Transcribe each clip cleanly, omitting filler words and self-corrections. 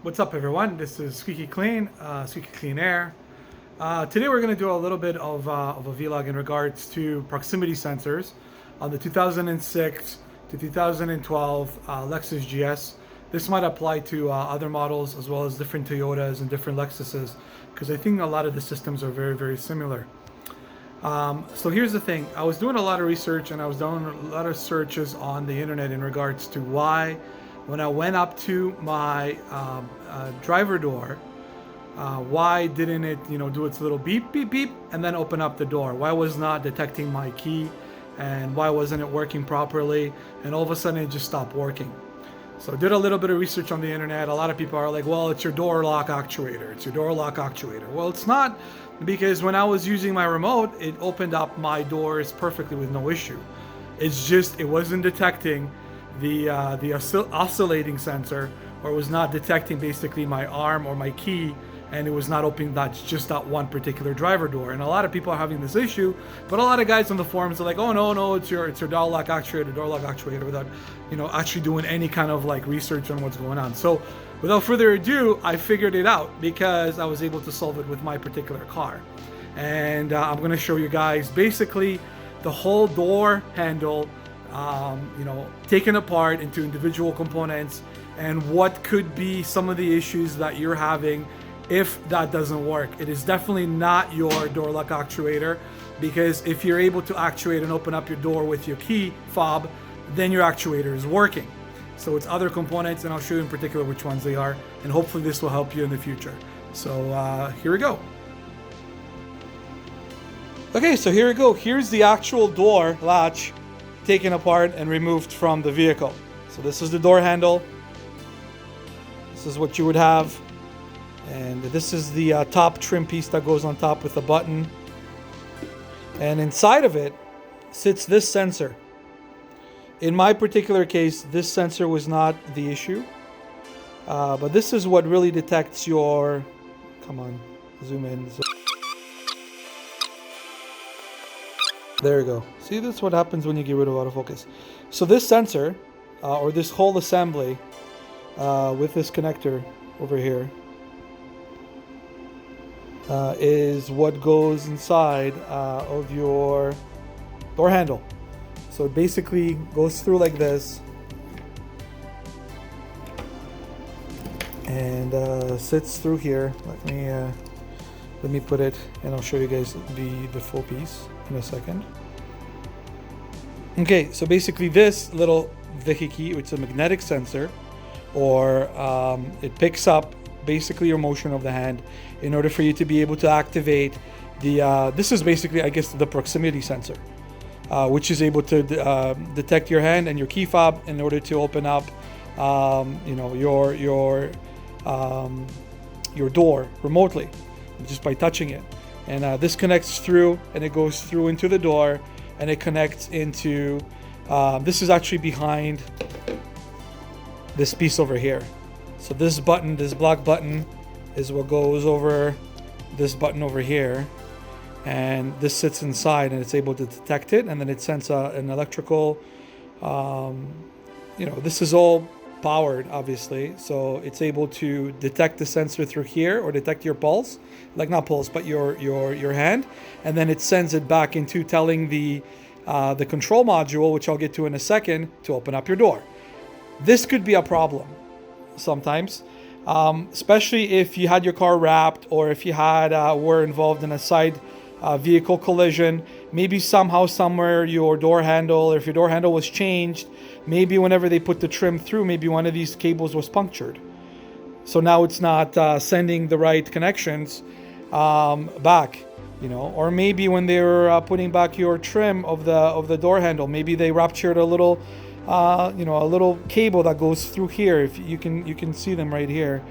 What's up, everyone? This is Squeaky Clean Air. Today we're going to do a little bit of a vlog in regards to proximity sensors on the 2006 to 2012 LEXUS GS. This might apply to other models as well as different Toyotas and different Lexuses, because I think a lot of the systems are very, very similar. So here's the thing. I was doing a lot of research and I was doing a lot of searches on the internet in regards to why, when I went up to my driver door, why didn't it, do its little beep, beep, beep, and then open up the door? Why was not detecting my key, and why wasn't it working properly? And all of a sudden it just stopped working. So I did a little bit of research on the internet. A lot of people are like, well, it's your door lock actuator. It's your door lock actuator. Well, it's not, because when I was using my remote, it opened up my doors perfectly with no issue. It's just, it wasn't detecting the oscillating sensor, or was not detecting basically my arm or my key, and it was not opening that one particular driver door. And a lot of people are having this issue, but a lot of guys on the forums are like, oh no, it's your door lock actuator, without actually doing any kind of like research on what's going on. So without further ado, I figured it out because I was able to solve it with my particular car. And I'm going to show you guys basically the whole door handle, taken apart into individual components, and what could be some of the issues that you're having if that doesn't work. It is definitely not your door lock actuator, because if you're able to actuate and open up your door with your key fob, then your actuator is working. So it's other components, and I'll show you in particular which ones they are, and hopefully this will help you in the future. So here we go. Okay, so here we go. Here's the actual door latch taken apart and removed from the vehicle. So this is the door handle. This is what you would have. And this is the top trim piece that goes on top with a button. And inside of it sits this sensor. In my particular case, this sensor was not the issue. But this is what really detects your... Come on, zoom in. There you go. See, that's what happens when you get rid of autofocus. So this sensor, or this whole assembly, with this connector over here, is what goes inside of your door handle. So it basically goes through like this and sits through here. Let me put it, and I'll show you guys the full piece in a second. Okay, so basically this little vehicle, which is a magnetic sensor, or it picks up basically your motion of the hand in order for you to be able to activate the this is basically, I guess, the proximity sensor, which is able to detect your hand and your key fob in order to open up your door remotely just by touching it. And this connects through, and it goes through into the door, and it connects into this is actually behind this piece over here. So this button, this black button, is what goes over this button over here, and this sits inside, and it's able to detect it, and then it sends an electrical this is all powered, obviously, so it's able to detect the sensor through here, or detect your pulse, like not pulse, but your hand, and then it sends it back into telling the control module, which I'll get to in a second, to open up your door. This could be a problem sometimes, especially if you had your car wrapped, or if you had were involved in a side vehicle collision. Maybe somehow, somewhere, your door handle, or if your door handle was changed, maybe whenever they put the trim through, maybe one of these cables was punctured, so now it's not sending the right connections back, or maybe when they were putting back your trim of the door handle, maybe they ruptured a little a little cable that goes through here. If you can see them right here,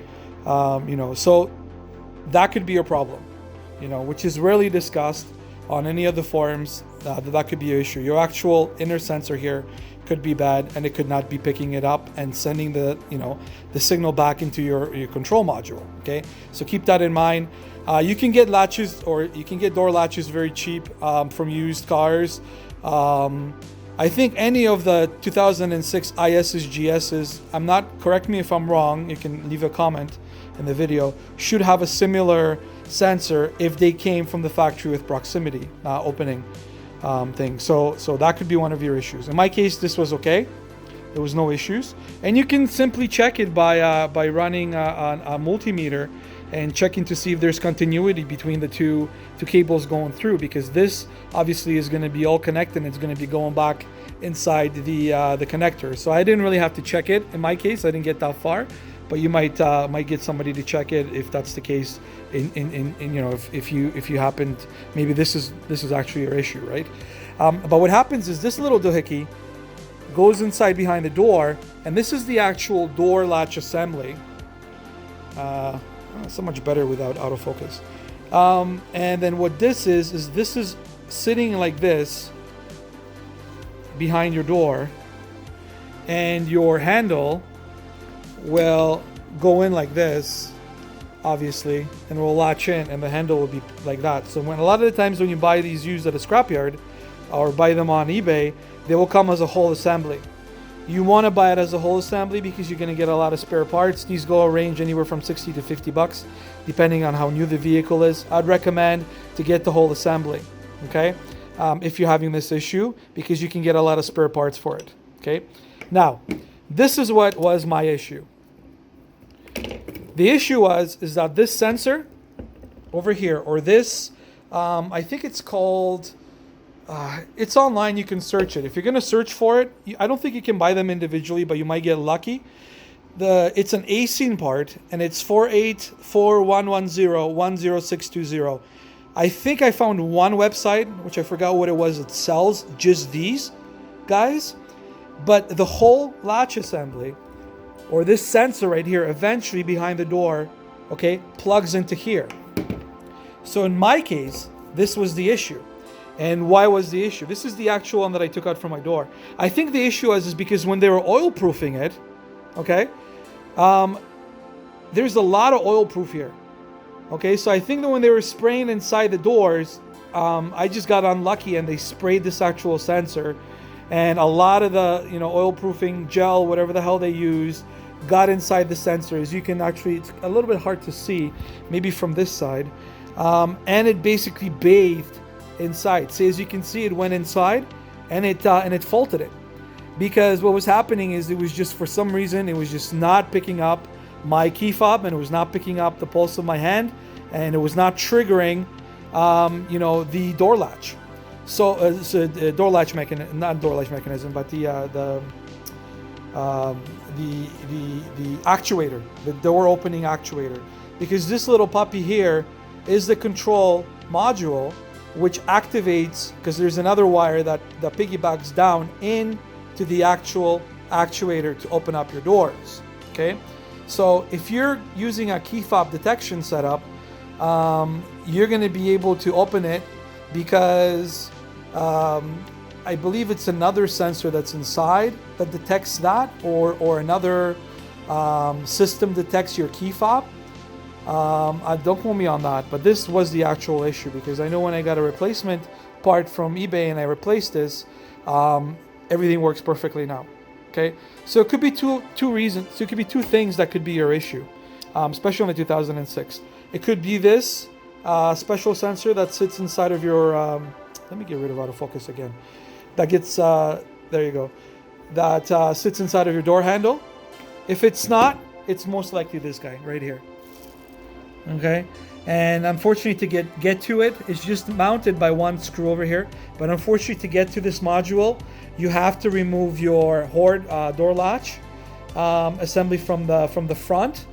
so that could be a problem, which is rarely discussed on any of the forums. That could be an issue. Your actual inner sensor here could be bad, and it could not be picking it up and sending the signal back into your control module. Okay, so keep that in mind. You can get latches, or you can get door latches very cheap from used cars. I think any of the 2006 IS's GS's, correct me if I'm wrong, you can leave a comment in the video, should have a similar sensor if they came from the factory with proximity opening thing. So that could be one of your issues. In my case, this was okay. There was no issues. And you can simply check it by running a multimeter and checking to see if there's continuity between the two cables going through, because this obviously is going to be all connected and it's going to be going back inside the connector. So I didn't really have to check it. In my case, I didn't get that far, but you might get somebody to check it if that's the case. If you happened, maybe this is actually your issue, right? But what happens is this little doohickey goes inside behind the door, and this is the actual door latch assembly. So much better without autofocus. And then what this is this is sitting like this behind your door, and your handle will go in like this, obviously, and will latch in, and the handle will be like that. So when a lot of the times when you buy these used at a scrapyard or buy them on eBay, they will come as a whole assembly. You want to buy it as a whole assembly because you're going to get a lot of spare parts. These go range anywhere from 60 to 50 bucks, depending on how new the vehicle is. I'd recommend to get the whole assembly, okay? If you're having this issue, because you can get a lot of spare parts for it, okay? Now, this is what was my issue. The issue is that this sensor over here, or this, I think it's called, it's online, you can search it. If you're going to search for it, I don't think you can buy them individually, but you might get lucky. It's an ASIN part, and it's 48411010620. I think I found one website, which I forgot what it was, it sells just these guys. But the whole latch assembly, or this sensor right here, eventually behind the door, okay, plugs into here. So in my case, this was the issue. And why was the issue? This is the actual one that I took out from my door. I think the issue is because when they were oil proofing it, okay, there's a lot of oil proof here. Okay, so I think that when they were spraying inside the doors, I just got unlucky and they sprayed this actual sensor, and a lot of the oil proofing gel, whatever the hell they use, got inside the sensor. As you can actually, it's a little bit hard to see, maybe from this side, and it basically bathed inside. See, as you can see, it went inside, and it faulted it, because what was happening is it was just, for some reason, it was just not picking up my key fob, and it was not picking up the pulse of my hand, and it was not triggering the door latch. So door latch mechanism, not door latch mechanism, but the actuator, the door opening actuator, because this little puppy here is the control module which activates, because there's another wire that piggybacks down into the actual actuator to open up your doors. Okay, so if you're using a key fob detection setup, you're going to be able to open it, because I believe it's another sensor that's inside that detects that, or another system detects your key fob. Don't quote me on that, but this was the actual issue, because I know when I got a replacement part from eBay and I replaced this, everything works perfectly now. Okay, so it could be two reasons. So it could be two things that could be your issue, especially on the 2006. It could be this special sensor that sits inside of your. Let me get rid of autofocus again. That gets there you go. That sits inside of your door handle. If it's not, it's most likely this guy right here. Okay, and unfortunately to get to it, it's just mounted by one screw over here. But unfortunately, to get to this module, you have to remove your door latch assembly from the front.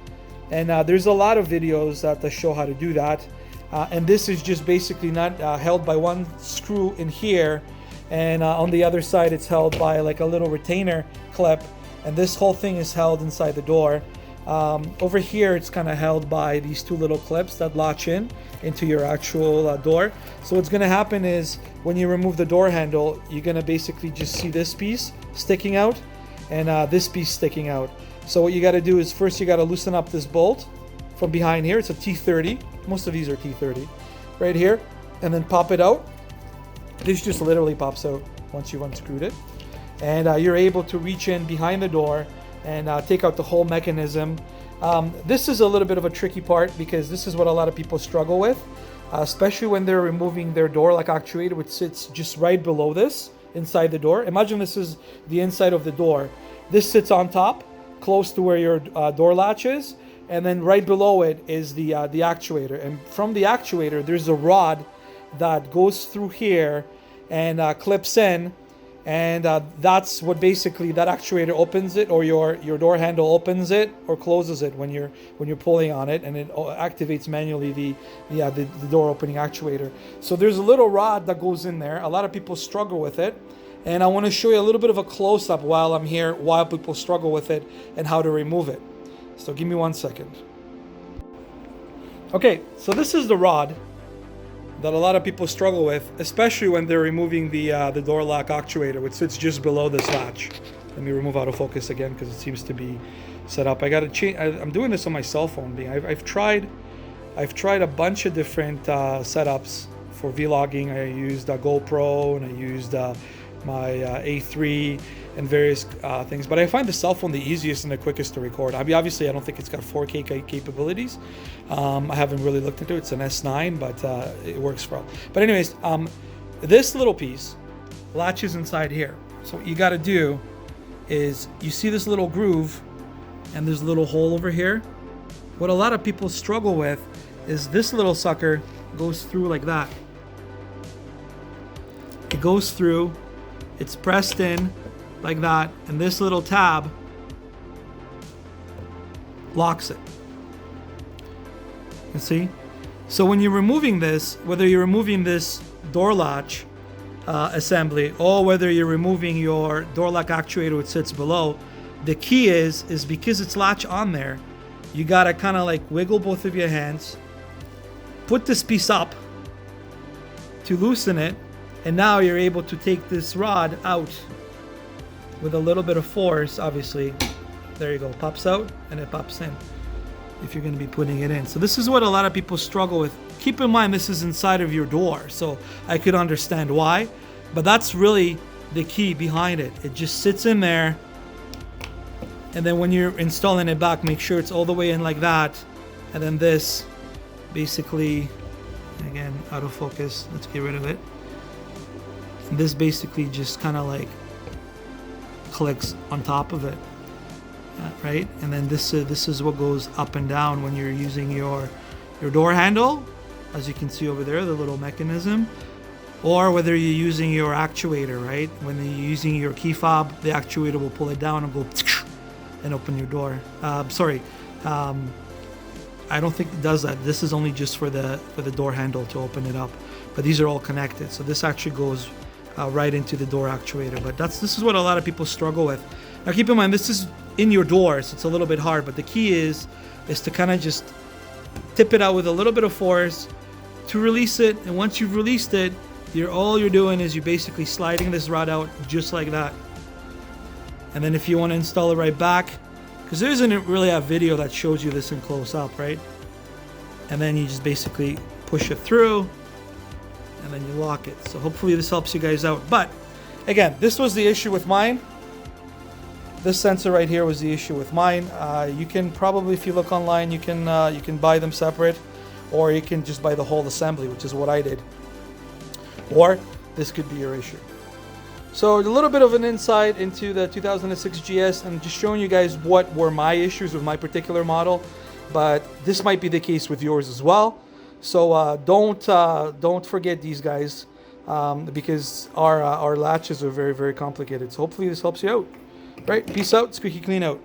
And there's a lot of videos that show how to do that. And this is just basically not held by one screw in here, and on the other side it's held by like a little retainer clip, and this whole thing is held inside the door. Over here it's kind of held by these two little clips that latch into your actual door. So what's going to happen is when you remove the door handle, you're going to basically just see this piece sticking out and this piece sticking out. So what you got to do is first you got to loosen up this bolt from behind here. It's a T30. Most of these are T30 right here, and then pop it out. This just literally pops out. once you've unscrewed it. And you're able to reach in behind the door and take out the whole mechanism. This is a little bit of a tricky part because this is what a lot of people struggle with, especially when they're removing their door lock actuator, which sits just right below this, inside the door. Imagine this is the inside of the door. This sits on top, close to where your door latch is, and then right below it is the actuator. And from the actuator, there's a rod that goes through here and clips in, and that's what basically that actuator opens it, or your door handle opens it or closes it when you're pulling on it, and it activates manually the door opening actuator. So there's a little rod that goes in there. A lot of people struggle with it, and I want to show you a little bit of a close-up while I'm here, why people struggle with it and how to remove it. So give me 1 second. Okay, so this is the rod that a lot of people struggle with, especially when they're removing the door lock actuator, which sits just below this latch. Let me remove autofocus again because it seems to be set up. I got to change. I'm doing this on my cell phone. I've tried a bunch of different setups for vlogging. I used a GoPro, and I used my A3 and various things, but I find the cell phone the easiest and the quickest to record. I mean, obviously I don't think it's got 4K capabilities. I haven't really looked into it. It's an S9, but it works for all. But anyways, this little piece latches inside here. So what you got to do is, you see this little groove and there's a little hole over here. What a lot of people struggle with is this little sucker goes through like that. It goes through, it's pressed in like that, and this little tab locks it. You see? So when you're removing this, whether you're removing this door latch assembly, or whether you're removing your door lock actuator which sits below, the key is because it's latch on there, you gotta kind of like wiggle both of your hands, put this piece up to loosen it, and now you're able to take this rod out with a little bit of force. Obviously, there you go, pops out and it pops in if you're going to be putting it in. So this is what a lot of people struggle with. Keep in mind, this is inside of your door, so I could understand why, but that's really the key behind it. It just sits in there, and then when you're installing it back, make sure it's all the way in like that, and then this basically, again, out of focus, let's get rid of it. And this basically just kind of like clicks on top of it, right? And then this is what goes up and down when you're using your door handle, as you can see over there, the little mechanism, or whether you're using your actuator, right? When you're using your key fob, the actuator will pull it down and go and open your door. I don't think it does that. This is only just for the door handle to open it up, but these are all connected. So this actually goes right into the door actuator. But this is what a lot of people struggle with. Now keep in mind, this is in your door, so it's a little bit hard, but the key is to kind of just tip it out with a little bit of force to release it. And once you've released it, all you're doing is you're basically sliding this rod out just like that. And then if you want to install it right back, because there isn't really a video that shows you this in close up, right? And then you just basically push it through, and then you lock it. So hopefully this helps you guys out. But again, this was the issue with mine. This sensor right here was the issue with mine. You can probably, if you look online, you can buy them separate, or you can just buy the whole assembly, which is what I did. Or this could be your issue. So a little bit of an insight into the 2006 GS, and just showing you guys what were my issues with my particular model. But this might be the case with yours as well. So don't forget these guys, because our latches are very, very complicated. So hopefully this helps you out. Right, peace out, Squeaky Clean out.